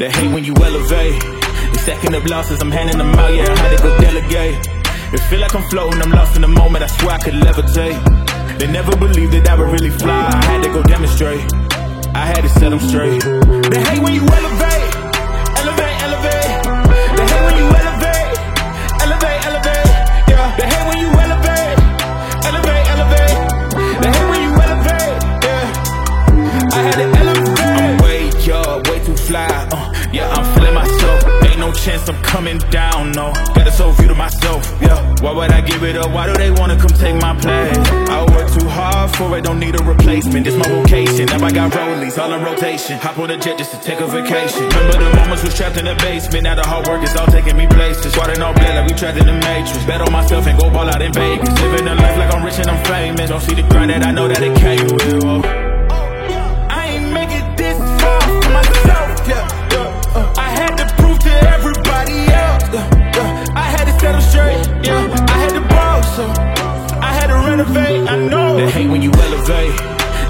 They hate when you elevate. They stacking up losses, I'm handing them out, yeah, I had to go delegate. It feel like I'm floating, I'm lost in the moment, I swear I could levitate. They never believed that I would really fly, I had to go demonstrate. I had to set them straight. They hate when you elevate, elevate, elevate. They hate when you elevate, elevate, elevate. Yeah, they hate when you elevate, elevate, elevate. They hate when you elevate, yeah. I had to elevate. I'm way up, way too fly, yeah, I'm feeling myself. Ain't no chance I'm coming down, no. Got a soul view to myself, yeah. Why would I give it up? Why do they wanna come take my place? I work too hard for it, don't need a replacement. This my vocation, now I got rollies all in rotation. Hop on a jet just to take a vacation. Remember the moments was trapped in the basement. Now the hard work is all taking me places. Water all blood like we trapped in the matrix. Bet on myself and go ball out in Vegas. Living a life like I'm rich and I'm famous. Don't see the grind that I know that it came with, oh. I ain't make it this far for myself, yeah. I had to prove to everybody else, I had to set them straight, yeah. I had to ball, so I had to renovate, I know. They hate when you elevate.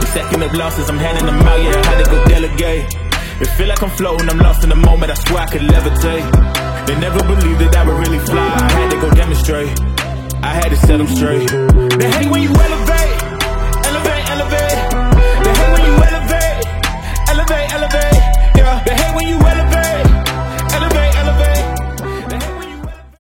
They stacking up losses, I'm handing them out, yeah, I had to go delegate. It feel like I'm floating, I'm lost in the moment, I swear I could levitate. They never believed that I would really fly, I had to go demonstrate. I had to set them straight. They hate when you elevate, elevate, elevate.